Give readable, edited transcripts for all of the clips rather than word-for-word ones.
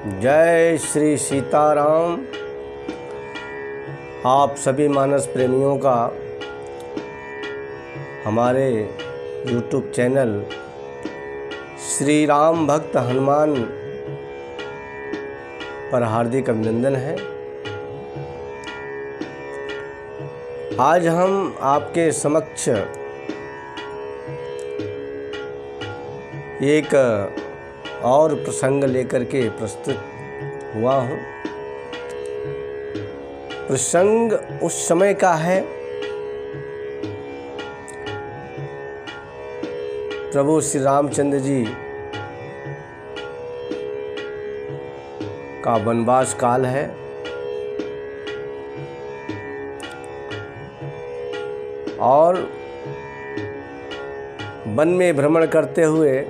जय श्री सीताराम। आप सभी मानस प्रेमियों का हमारे YouTube चैनल श्री राम भक्त हनुमान पर हार्दिक अभिनंदन है। आज हम आपके समक्ष एक और प्रसंग लेकर के प्रस्तुत हुआ हूँ। प्रसंग उस समय का है प्रभु श्री रामचंद्र जी का वनवास काल है और वन में भ्रमण करते हुए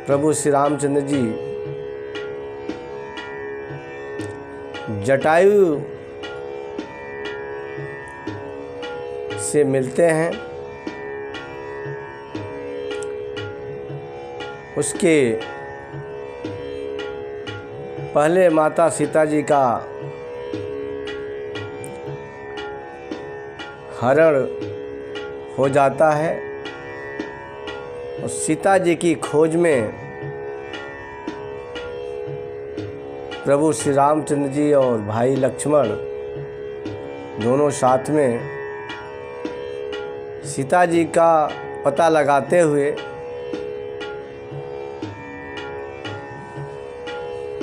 प्रभु श्री रामचंद्र जी जटायु से मिलते हैं। उसके पहले माता सीता जी का हरण हो जाता है और सीता जी की खोज में प्रभु श्री रामचंद्र जी और भाई लक्ष्मण दोनों साथ में सीता जी का पता लगाते हुए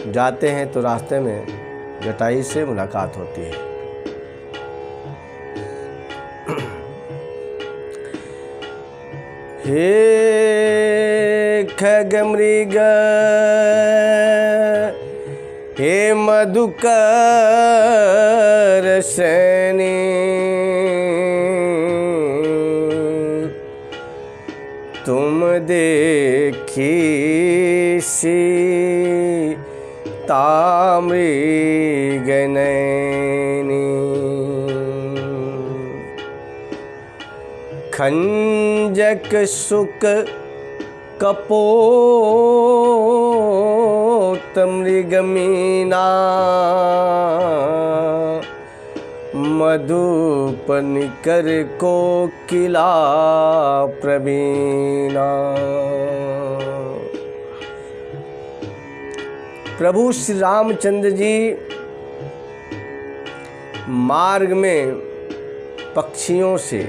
जाते हैं तो रास्ते में जटायु से मुलाकात होती है। हे खगमृग हे मधुकर सैनी तुम देखी सीता मृगनयनी खंजक सुक कपोत मृगमीना मधुप निकर को किला प्रवीणा। प्रभु श्री रामचंद्र जी मार्ग में पक्षियों से,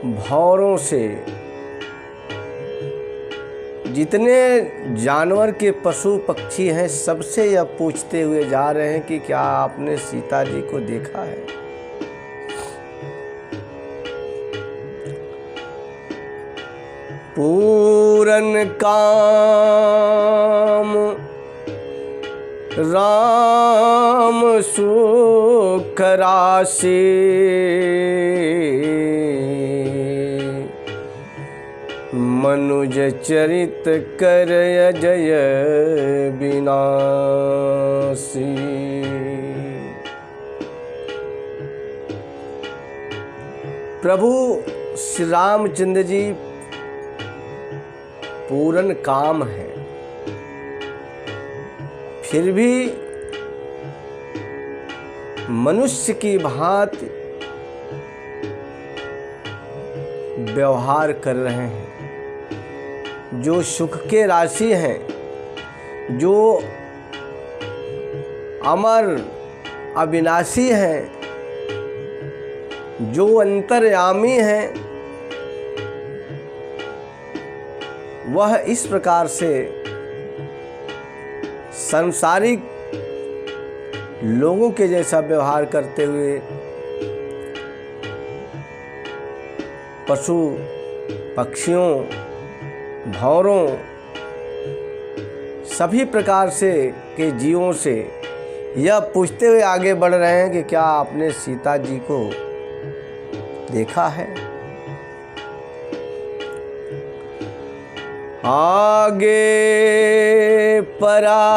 भौरों से, जितने जानवर के पशु पक्षी हैं सबसे यह पूछते हुए जा रहे हैं कि क्या आपने सीता जी को देखा है। पूरन काम राम सुख राशि मनुज चरित कर जय विनाशी। प्रभु श्री रामचंद्र जी पूरन काम है, फिर भी मनुष्य की भांति व्यवहार कर रहे हैं। जो सुख के राशि हैं, जो अमर अविनाशी हैं, जो अंतर्यामी हैं, वह इस प्रकार से सांसारिक लोगों के जैसा व्यवहार करते हुए पशु पक्षियों, भौरों, सभी प्रकार से के जीवों से यह पूछते हुए आगे बढ़ रहे हैं कि क्या आपने सीता जी को देखा है। आगे परा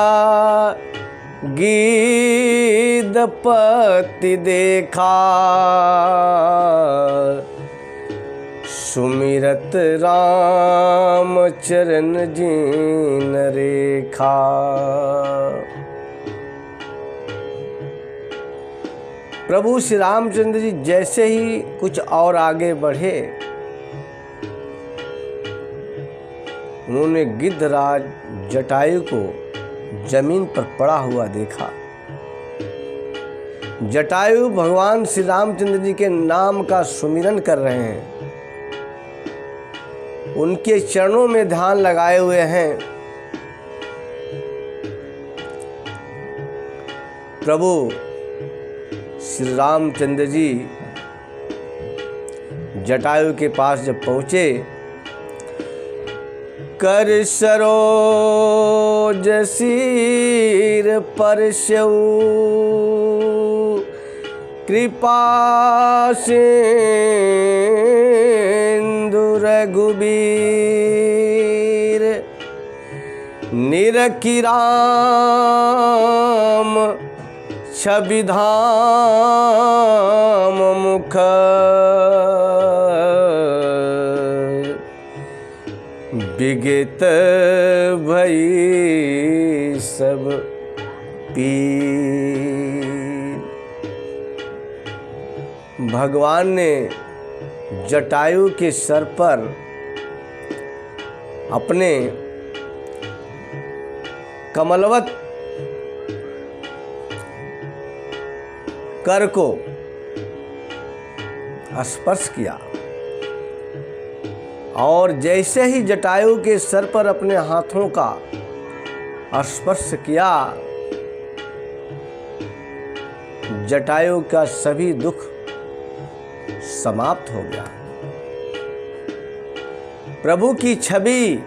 गीधपति देखा सुमिरत राम चरण जीन रेखा। प्रभु श्री रामचंद्र जी जैसे ही कुछ और आगे बढ़े, उन्होंने गिद्धराज जटायु को जमीन पर पड़ा हुआ देखा। जटायु भगवान श्री रामचंद्र जी के नाम का सुमिरन कर रहे हैं, उनके चरणों में ध्यान लगाए हुए हैं। प्रभु श्री रामचंद्र जी जटायु के पास जब पहुँचे, कर सरोज सिर परशऊ कृपा सिंधु रघुबीर निरखी राम छवि धाम मुख विगत भई सब पीर। भगवान ने जटायु के सर पर अपने कमलवत कर को स्पर्श किया और जैसे ही जटायु के सर पर अपने हाथों का स्पर्श किया, जटायु का सभी दुख समाप्त हो गया। प्रभु की छवि,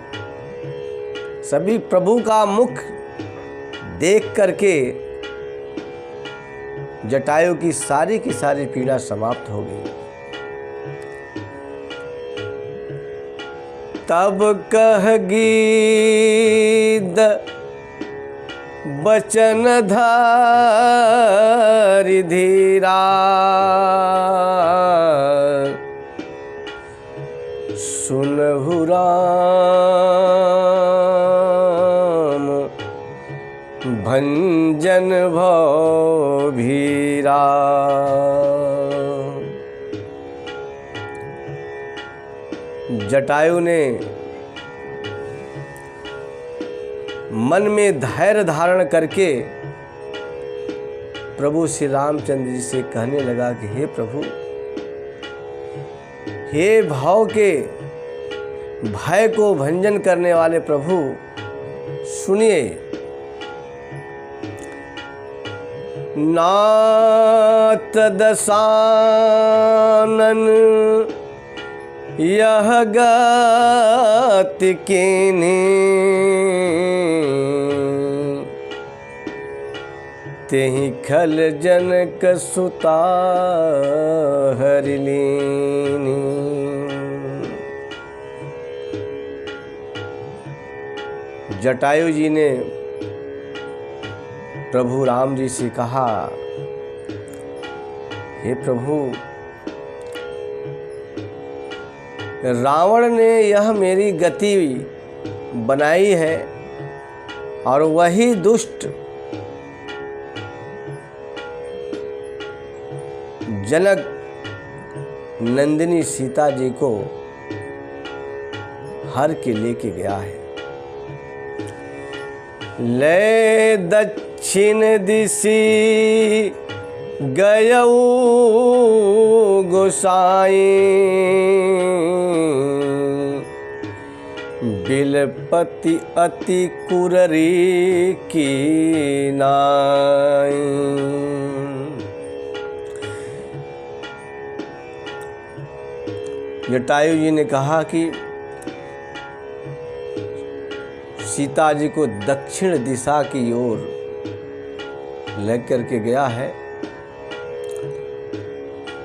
सभी प्रभु का मुख देख करके जटायु की सारी पीड़ा समाप्त हो गई। तब कह गीत बचन धारि धीरा, सुनहु राम भंजन भव भीरा। जटायु ने मन में धैर्य धारण करके प्रभु श्री रामचंद्र जी से कहने लगा कि हे प्रभु, हे भाव के भय को भंजन करने वाले प्रभु, सुनिए। नाथ दशानन यह गति कीन्ही, तेहि खल जनक सुता हरिलीनी। जटायु जी ने प्रभु राम जी से कहा, हे प्रभु, रावण ने यह मेरी गति बनाई है और वही दुष्ट जनक नंदिनी सीता जी को हर के लेके गया है। ले दक्षिण दिशि गयऊ गोसाई, बिलपति अति कुररी की नाई। जटायु जी ने कहा कि सीता जी को दक्षिण दिशा की ओर लेकर के गया है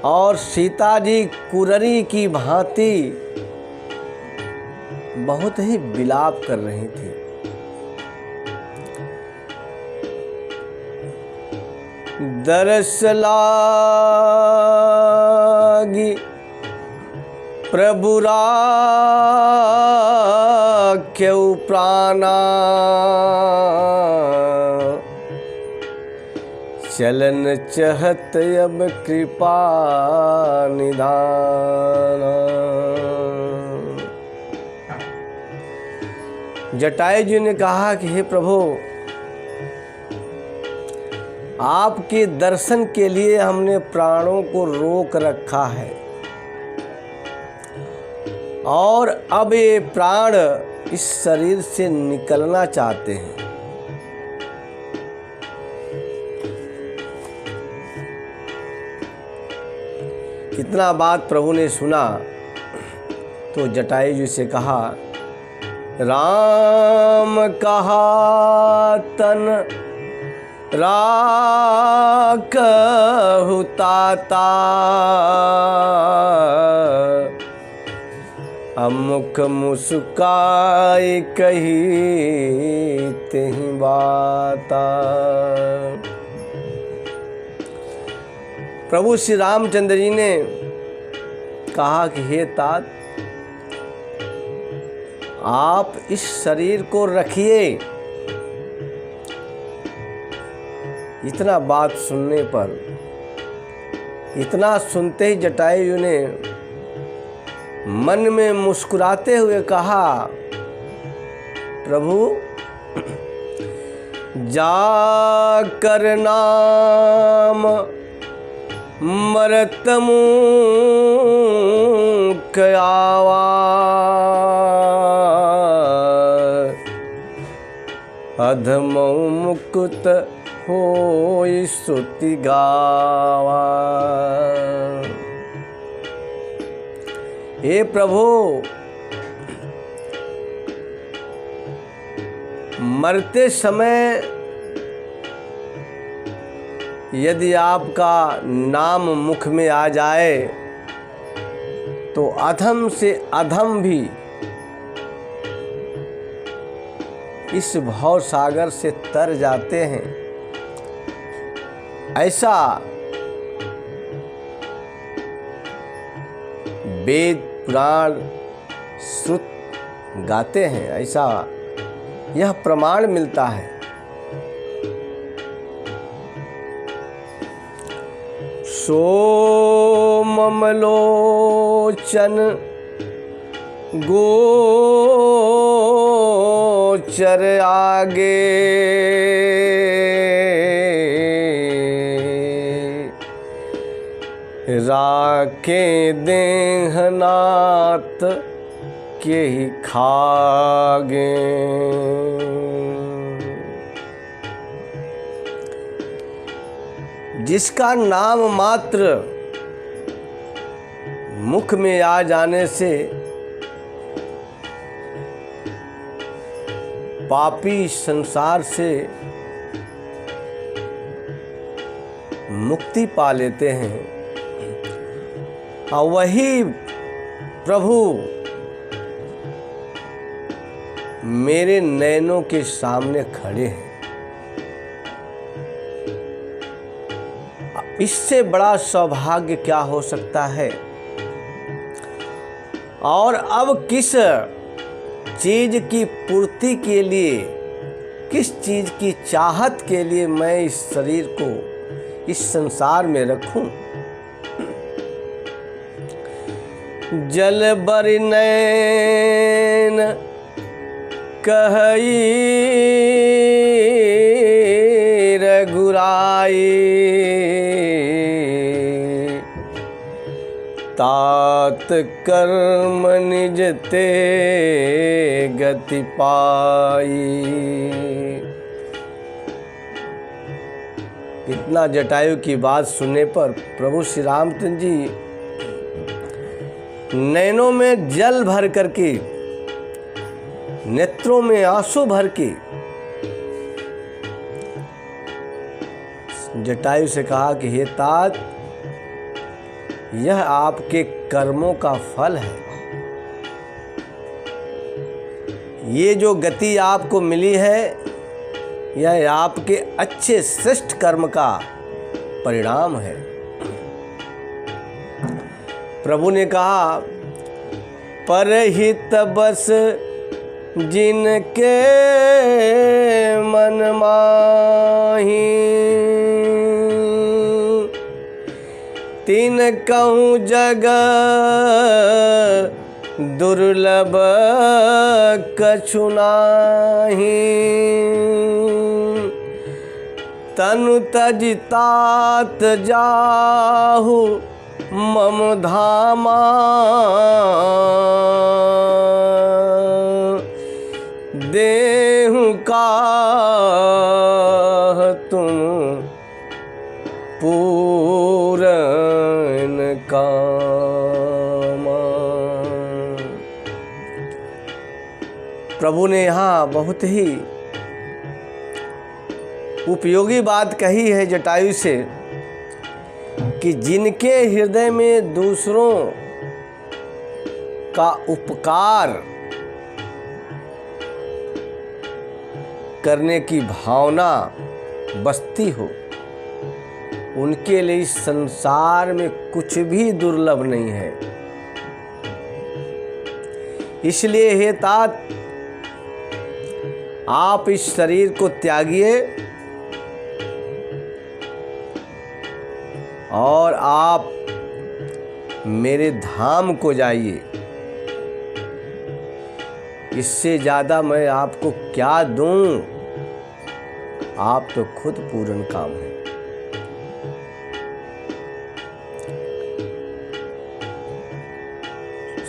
और सीता जी कुररी की भांति बहुत ही विलाप कर रही थी। दरस लागी प्रभु राख्यौ प्राणा चलन चहत अब कृपा निधान। जटायु जी ने कहा कि हे प्रभु, आपके दर्शन के लिए हमने प्राणों को रोक रखा है और अब ये प्राण इस शरीर से निकलना चाहते हैं। इतना बात प्रभु ने सुना तो जटायु जी से कहा, राम कहा तन राखहु ताता, अमुख मुस्काई कही तेहि बाता। प्रभु श्री रामचंद्र जी ने कहा कि हे तात, आप इस शरीर को रखिए। इतना बात सुनने पर, इतना सुनते ही जटायु ने मन में मुस्कुराते हुए कहा, प्रभु जाकर नाम मरत मुख आवा, अधमौ मुकुत होई स्तुति गावा। हे प्रभु, मरते समय यदि आपका नाम मुख में आ जाए तो अधम से अधम भी इस भव सागर से तर जाते हैं। ऐसा वेद पुराण श्रुत गाते हैं, ऐसा यह प्रमाण मिलता है। सोमलोचन गोचर आगे, राखे देहनाथ के ही खागे। जिसका नाम मात्र मुख में आ जाने से पापी संसार से मुक्ति पा लेते हैं, और वही प्रभु मेरे नैनों के सामने खड़े हैं। इससे बड़ा सौभाग्य क्या हो सकता है। और अब किस चीज की पूर्ति के लिए, किस चीज की चाहत के लिए मैं इस शरीर को इस संसार में रखूं। जल बरि नैन कहई रघुराई, तात कर्म निज ते गति पाई। इतना जटायु की बात सुनने पर प्रभु श्री रामचंद्र जी नैनों में जल भर करके, नेत्रों में आंसू भर के जटायु से कहा कि हे तात, यह आपके कर्मों का फल है। ये जो गति आपको मिली है, यह आपके अच्छे श्रेष्ठ कर्म का परिणाम है। प्रभु ने कहा परहित बस जिनके मन माही, तिन कहूँ जग दुर्लभ कछु नाहीं। तनु तज तात जाहु मम धामा, देहु काह तुम पूरन कामा। प्रभु ने यहाँ बहुत ही उपयोगी बात कही है जटायु से कि जिनके हृदय में दूसरों का उपकार करने की भावना बसती हो, उनके लिए इस संसार में कुछ भी दुर्लभ नहीं है। इसलिए हे तात, आप इस शरीर को त्यागिए और आप मेरे धाम को जाइए। इससे ज़्यादा मैं आपको क्या दूं? आप तो खुद पूर्ण काम है।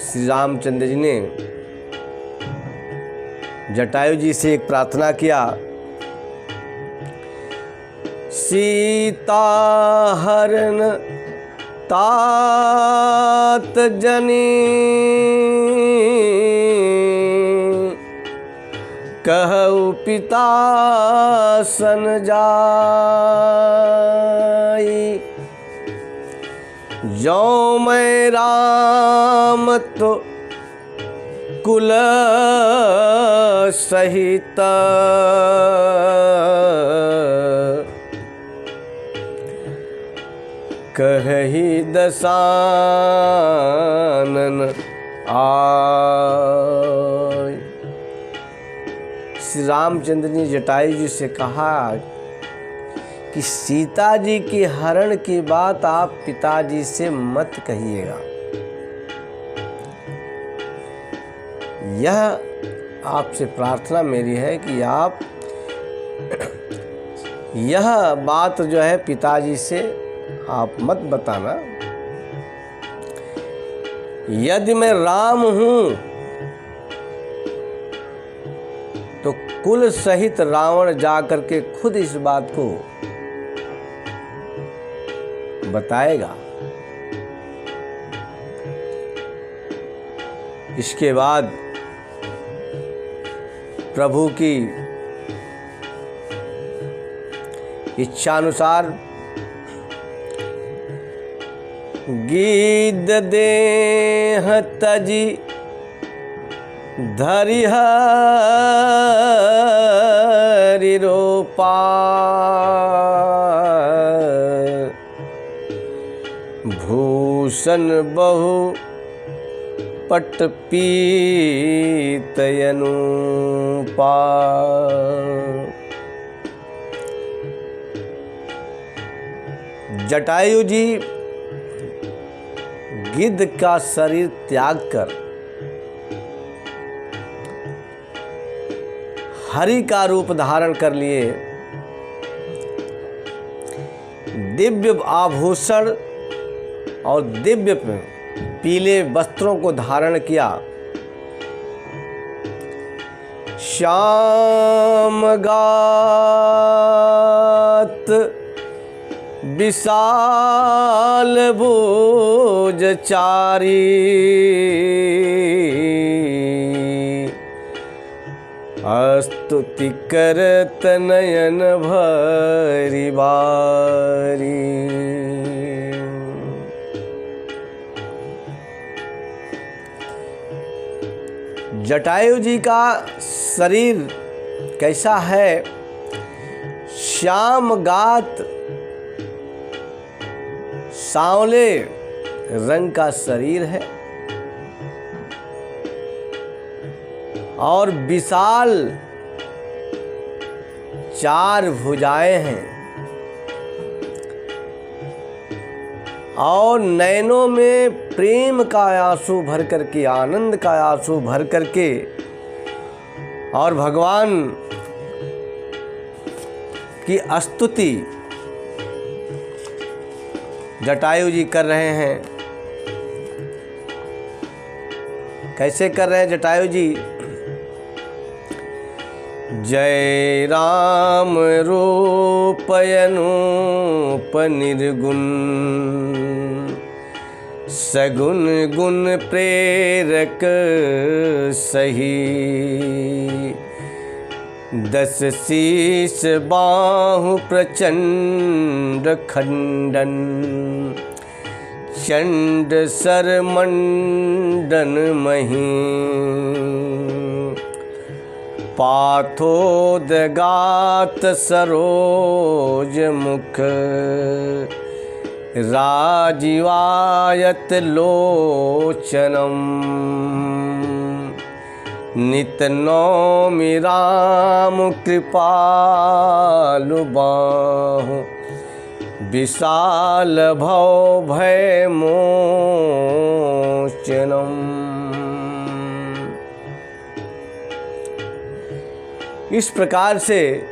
श्री रामचंद्र जी ने जटायु जी से एक प्रार्थना किया, सीता हरण तात जनी, कहु पिता सन जाई। जो मैं राम तो कुल सहित, कहहि दसानन आय। श्री रामचंद्र ने जटायु जी से कहा कि सीता जी के हरण की बात आप पिताजी से मत कहिएगा। यह आपसे प्रार्थना मेरी है कि आप यह बात जो है पिताजी से आप मत बताना। यदि मैं राम हूं तो कुल सहित रावण जाकर के खुद इस बात को बताएगा। इसके बाद प्रभु की इच्छानुसार गीद देह तजी धरिहरि रोपा, भूषण बहु पट पीतयनुपा। जटायु जी गिद्ध का शरीर त्याग कर हरि का रूप धारण कर लिए, दिव्य आभूषण और दिव्य पीले वस्त्रों को धारण किया। श्याम गात विशाल भुज चारी, स्तुति करत नयन भरी बारी। जटायु जी का शरीर कैसा है? श्याम गात सांवले रंग का शरीर है। और विशाल 4 भुजाएं हैं और नैनों में प्रेम का आंसू भर करके, आनंद का आंसू भर करके, और भगवान की स्तुति जटायु जी कर रहे हैं। कैसे कर रहे हैं जटायु जी? जय राम रूपयनूप निर्गुण, सगुण गुण प्रेरक सही, 10 शीश बाहु प्रचंड खंडन, चंड सर मंडन मही, पाथोदगात सरोज मुख, राजीवायत लोचनम, नित नौमि राम कृपालु बाहु, विशाल भव भय मोचनम। इस प्रकार से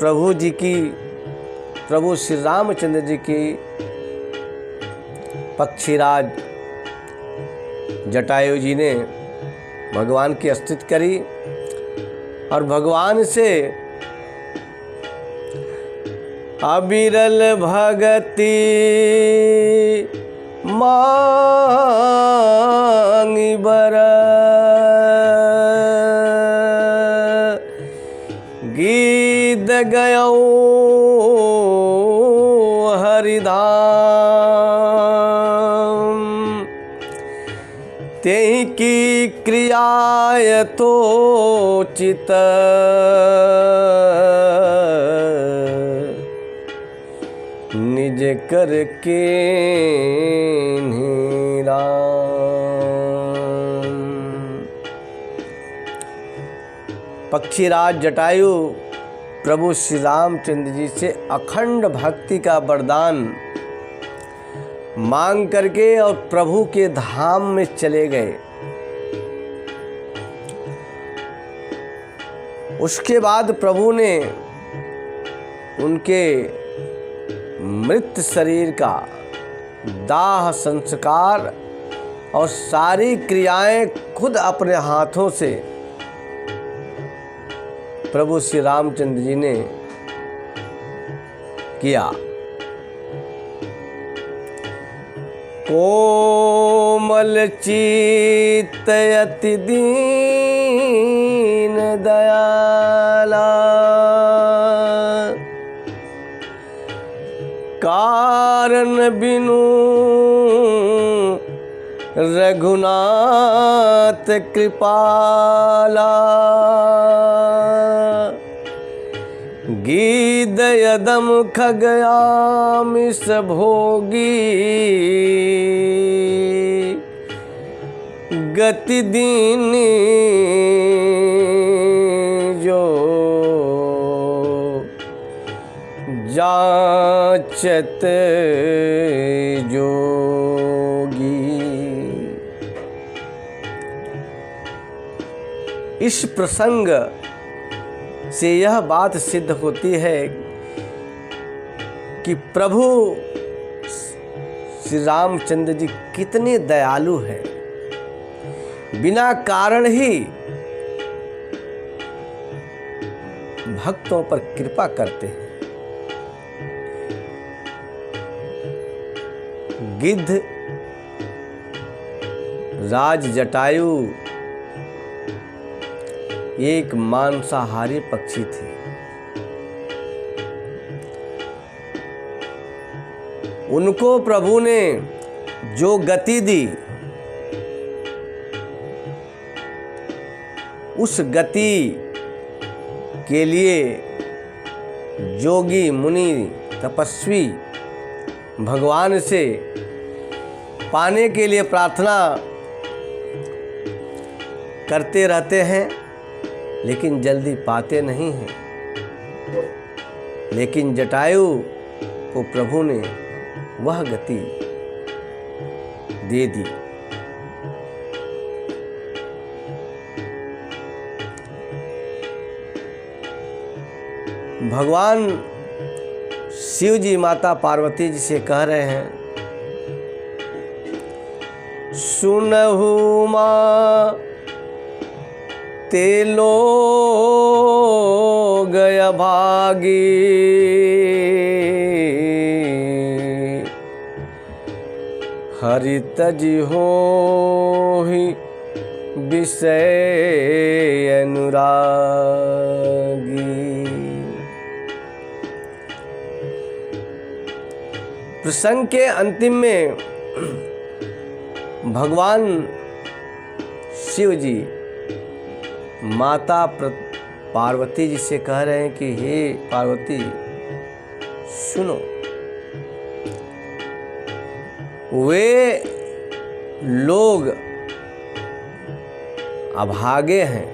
प्रभु श्री रामचंद्र जी की पक्षीराज जटायु जी ने भगवान की स्तुति करी और भगवान से अविरल भगति मांगी बर, गीत गयो हरिधाम, तेहि की क्रियाय तो चित, निज करके राम। पक्षीराज जटायु प्रभु श्री रामचंद्र जी से अखंड भक्ति का वरदान मांग करके और प्रभु के धाम में चले गए। उसके बाद प्रभु ने उनके मृत शरीर का दाह संस्कार और सारी क्रियाएं खुद अपने हाथों से प्रभु श्री रामचंद्र जी ने किया। कोमल चित्त अति दीन दयाला, कारण बिनु रघुनाथ कृपाला, गीद यदम खगयामिष भोगी, गति दीनी जो जाचत जोगी। इस प्रसंग से यह बात सिद्ध होती है कि प्रभु श्री रामचंद्र जी कितने दयालु हैं। बिना कारण ही भक्तों पर कृपा करते हैं। गिद्ध राज जटायु एक मांसाहारी पक्षी थे। उनको प्रभु ने जो गति दी, उस गति के लिए जोगी मुनि तपस्वी भगवान से पाने के लिए प्रार्थना करते रहते हैं लेकिन जल्दी पाते नहीं हैं। लेकिन जटायु को प्रभु ने वह गति दे दी। भगवान शिव जी माता पार्वती जी से कह रहे हैं, सुनहु माँ ते लोग अभागी, हरि तजि होहि विषय अनुरागी। प्रसंग के अंतिम में भगवान शिव जी माता पार्वती जी से कह रहे हैं कि हे पार्वती सुनो, वे लोग अभागे हैं,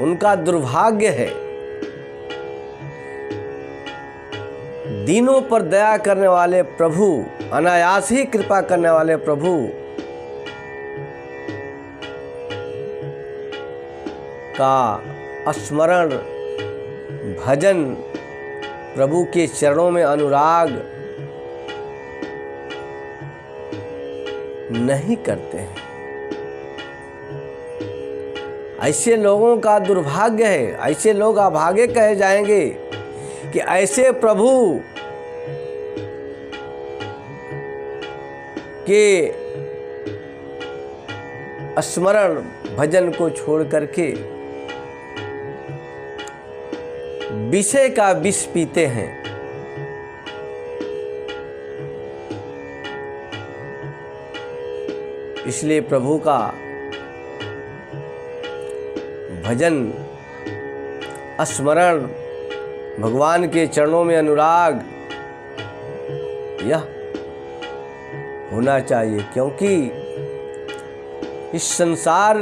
उनका दुर्भाग्य है। दीनों पर दया करने वाले प्रभु, अनायास ही कृपा करने वाले प्रभु का स्मरण, भजन, प्रभु के चरणों में अनुराग नहीं करते हैं। ऐसे लोगों का दुर्भाग्य है, ऐसे लोग अभागे कहे जाएंगे कि ऐसे प्रभु के स्मरण भजन को छोड़ करके विषय का विष पीते हैं। इसलिए प्रभु का भजन, स्मरण, भगवान के चरणों में अनुराग यह होना चाहिए, क्योंकि इस संसार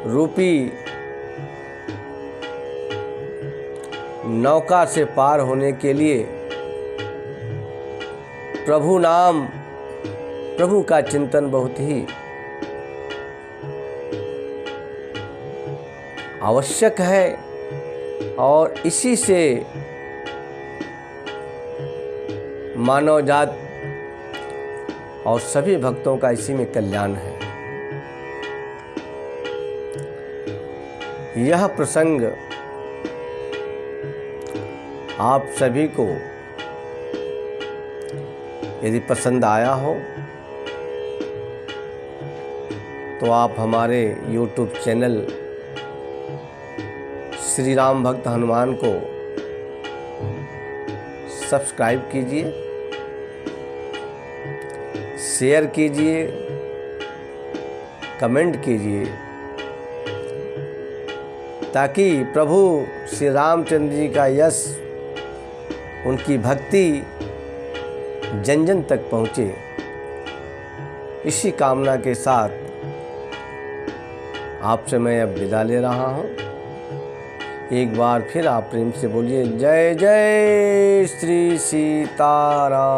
रूपी नौका से पार होने के लिए प्रभु नाम, प्रभु का चिंतन बहुत ही आवश्यक है। और इसी से मानव जात और सभी भक्तों का इसी में कल्याण है। यह प्रसंग आप सभी को यदि पसंद आया हो तो आप हमारे YouTube चैनल श्री राम भक्त हनुमान को सब्सक्राइब कीजिए, शेयर कीजिए, कमेंट कीजिए, ताकि प्रभु श्री रामचंद्र जी का यश, उनकी भक्ति जन जन तक पहुँचे। इसी कामना के साथ आपसे मैं अब विदा ले रहा हूँ। एक बार फिर आप प्रेम से बोलिए जय जय श्री सीताराम।